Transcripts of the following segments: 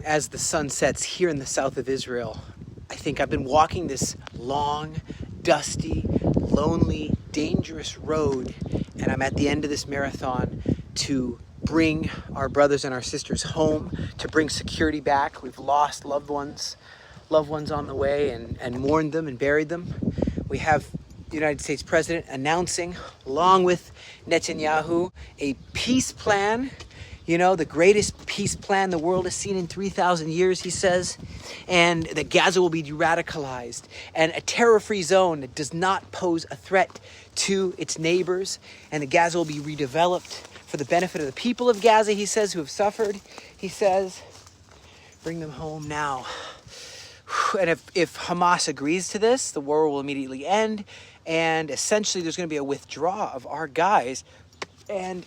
as the sun sets here in the south of Israel, I think I've been walking this long, dusty, lonely, dangerous road, and I'm at the end of this marathon to bring our brothers and our sisters home, to bring security back. We've lost loved ones on the way, and mourned them and buried them. We have the United States President announcing, along with Netanyahu, a peace plan, the greatest peace plan the world has seen in 3,000 years, he says, and that Gaza will be de-radicalized, and a terror-free zone that does not pose a threat to its neighbors, and that Gaza will be redeveloped for the benefit of the people of Gaza, he says, who have suffered. He says, bring them home now. And if Hamas agrees to this, the war will immediately end, and essentially there's going to be a withdrawal of our guys. And,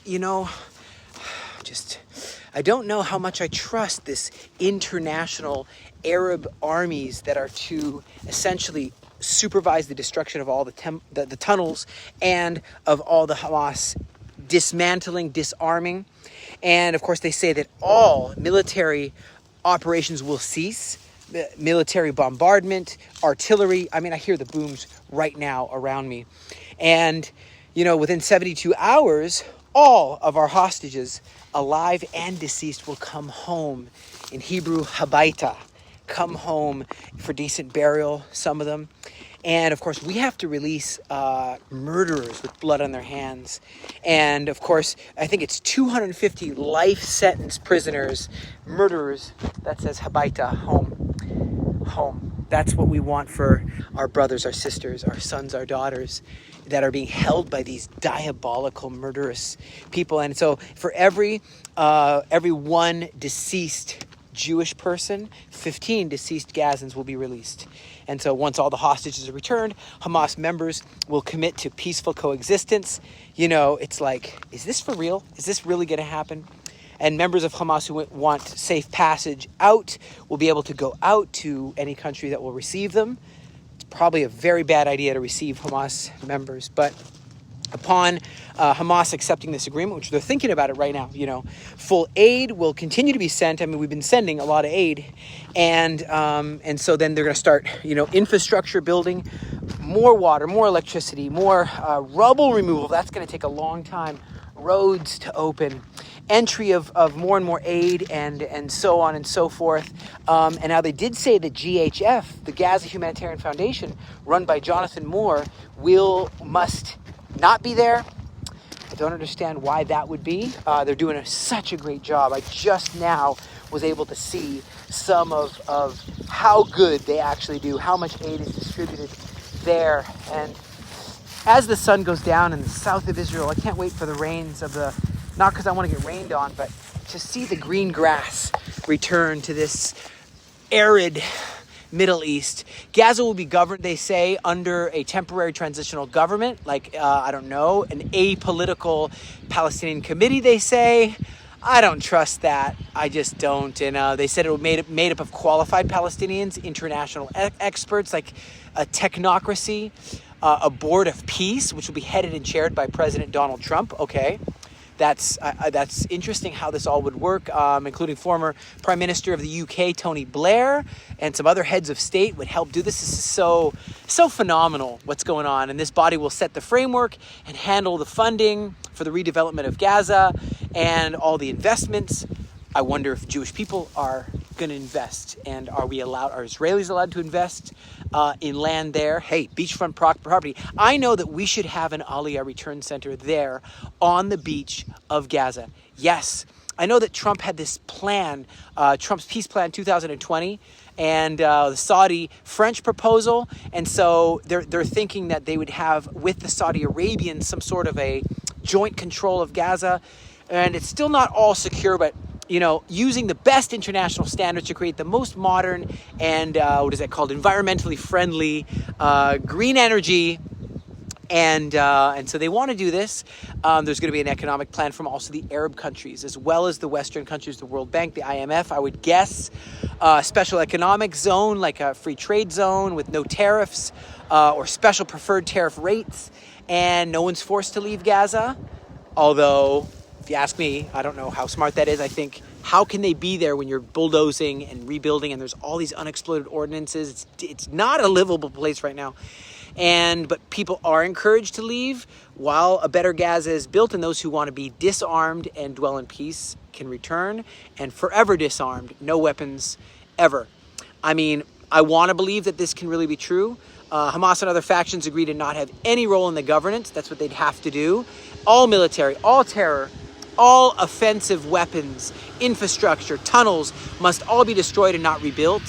I don't know how much I trust this international Arab armies that are to essentially supervise the destruction of all the tunnels and of all the Hamas dismantling, disarming. And of course they say that all military operations will cease. Military bombardment, artillery. I mean, I hear the booms right now around me. And, within 72 hours, all of our hostages, alive and deceased, will come home. In Hebrew, habaita, come home for decent burial, some of them. And of course, we have to release murderers with blood on their hands. And of course, I think it's 250 life sentence prisoners, murderers, that says habaita, home. That's what we want for our brothers, our sisters, our sons, our daughters that are being held by these diabolical, murderous people. And so for every one deceased Jewish person, 15 deceased Gazans will be released. And so once all the hostages are returned, Hamas members will commit to peaceful coexistence. It's like, is this for real? Is this really going to happen? And members of Hamas who want safe passage out will be able to go out to any country that will receive them. It's probably a very bad idea to receive Hamas members, but upon Hamas accepting this agreement, which they're thinking about it right now, full aid will continue to be sent. I mean, we've been sending a lot of aid, and so then they're going to start, infrastructure building, more water, more electricity, more rubble removal. That's going to take a long time. Roads to open, entry of more and more aid, and so on and so forth. And now they did say that GHF, the Gaza Humanitarian Foundation, run by Jonathan Moore, must not be there. I don't understand why that would be. They're doing such a great job. I just now was able to see some of how good they actually do, how much aid is distributed there. And as the sun goes down in the south of Israel, I can't wait for the rains not because I want to get rained on, but to see the green grass return to this arid Middle East. Gaza will be governed, they say, under a temporary transitional government, like, an apolitical Palestinian committee, they say. I don't trust that. I just don't. And they said it was made up of qualified Palestinians, international experts, like a technocracy, a board of peace, which will be headed and chaired by President Donald Trump. Okay. That's interesting how this all would work, including former Prime Minister of the UK, Tony Blair, and some other heads of state would help do this. This is so phenomenal what's going on. And this body will set the framework and handle the funding for the redevelopment of Gaza and all the investments. I wonder if Jewish people are going to invest, and are Israelis allowed to invest in land there? Hey, beachfront property. I know that we should have an Aliyah return center there on the beach of Gaza. Yes, I know that Trump had this plan, Trump's peace plan 2020, and the Saudi-French proposal. And so they're thinking that they would have, with the Saudi Arabians, some sort of a joint control of Gaza. And it's still not all secure, but using the best international standards to create the most modern and environmentally friendly green energy. And so they want to do this. There's going to be an economic plan from also the Arab countries, as well as the Western countries, the World Bank, the IMF, I would guess. Special economic zone, like a free trade zone with no tariffs, or special preferred tariff rates. And no one's forced to leave Gaza. Although, if you ask me, I don't know how smart that is. I think How can they be there when you're bulldozing and rebuilding and there's all these unexploded ordinances? It's not a livable place right now. But people are encouraged to leave while a better Gaza is built, and those who want to be disarmed and dwell in peace can return, and forever disarmed, no weapons ever. I mean, I want to believe that this can really be true. Hamas and other factions agree to not have any role in the governance. That's what they'd have to do. All military, all terror, all offensive weapons, infrastructure, tunnels must all be destroyed and not rebuilt.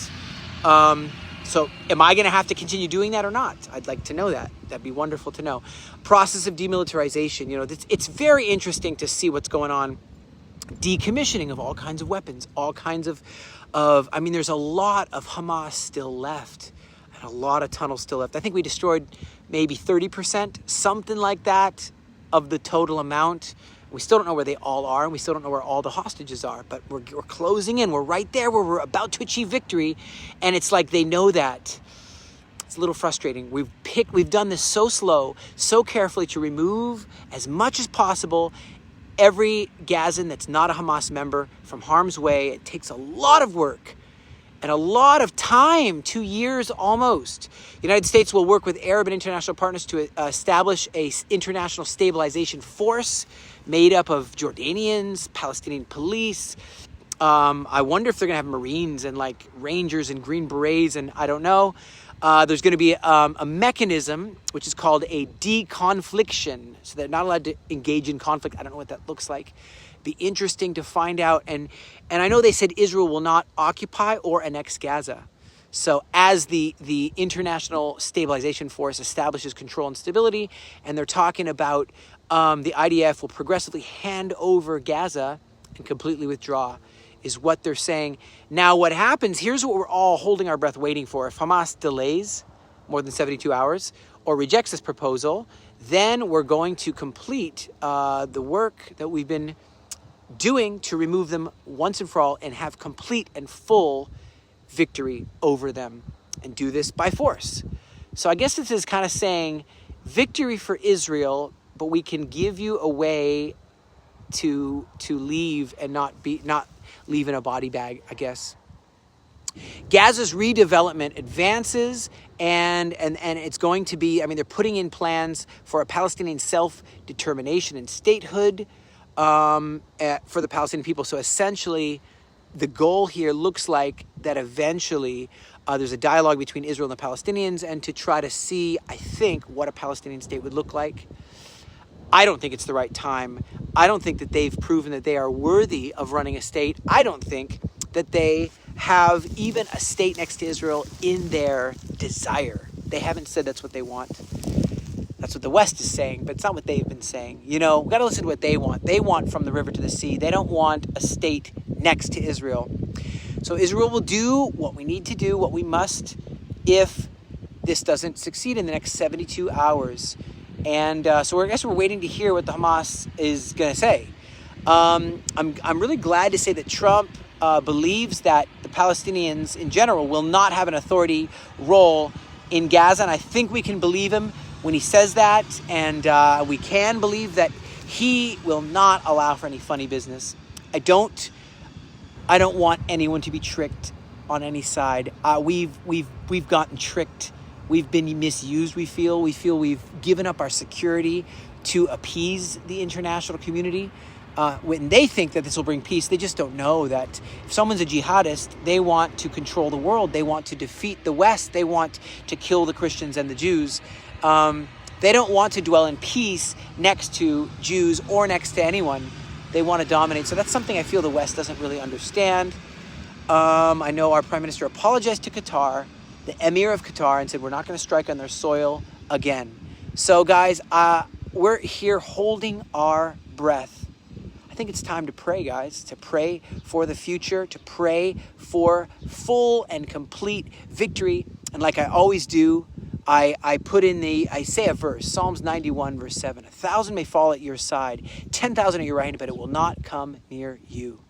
So am I going to have to continue doing that or not? I'd like to know that. That'd be wonderful to know. Process of demilitarization. It's very interesting to see what's going on. Decommissioning of all kinds of weapons, all kinds of there's a lot of Hamas still left and a lot of tunnels still left. I think we destroyed maybe 30%, something like that, of the total amount. We still don't know where they all are, and we still don't know where all the hostages are, but we're closing in. We're right there where we're about to achieve victory, and it's like they know that. It's a little frustrating. We've done this so slow, so carefully to remove as much as possible every Gazan that's not a Hamas member from harm's way. It takes a lot of work and a lot of time, 2 years almost. The United States will work with Arab and international partners to establish a international stabilization force made up of Jordanians, Palestinian police. I wonder if they're going to have Marines and like Rangers and Green Berets, and I don't know. There's going to be a mechanism which is called a deconfliction, so they're not allowed to engage in conflict. I don't know what that looks like. Be interesting to find out. And I know they said Israel will not occupy or annex Gaza. So as the International Stabilization Force establishes control and stability, and they're talking about the IDF will progressively hand over Gaza and completely withdraw, is what they're saying. Now what happens, here's what we're all holding our breath waiting for. If Hamas delays more than 72 hours or rejects this proposal, then we're going to complete the work that we've been doing to remove them once and for all and have complete and full victory over them, and do this by force. So I guess this is kind of saying victory for Israel, but we can give you a way to leave and not leave in a body bag, I guess. Gaza's redevelopment advances, and it's going to be, they're putting in plans for a Palestinian self-determination and statehood for the Palestinian people. So essentially, the goal here looks like that eventually there's a dialogue between Israel and the Palestinians, and to try to see, I think, what a Palestinian state would look like. I don't think it's the right time. I don't think that they've proven that they are worthy of running a state. I don't think that they have even a state next to Israel in their desire. They haven't said that's what they want. That's what the West is saying, but it's not what they've been saying. We've got to listen to what they want. They want from the river to the sea. They don't want a state next to Israel. So Israel will do what we need to do, what we must, if this doesn't succeed in the next 72 hours. And so I guess we're waiting to hear what the Hamas is going to say. I'm really glad to say that Trump believes that the Palestinians in general will not have an authority role in Gaza. And I think we can believe him when he says that. And we can believe that he will not allow for any funny business. I don't want anyone to be tricked on any side. We've gotten tricked. We've been misused, we feel. We feel we've given up our security to appease the international community. When they think that this will bring peace, they just don't know that if someone's a jihadist, they want to control the world. They want to defeat the West. They want to kill the Christians and the Jews. They don't want to dwell in peace next to Jews or next to anyone. They want to dominate. So that's something I feel the West doesn't really understand. I know our Prime Minister apologized to Qatar, the Emir of Qatar, and said we're not going to strike on their soil again. So guys, we're here holding our breath. I think it's time to pray, guys, to pray for the future, to pray for full and complete victory. And like I always do, I say a verse, Psalms 91, verse 7. 1,000 may fall at your side, 10,000 at your right hand, but it will not come near you.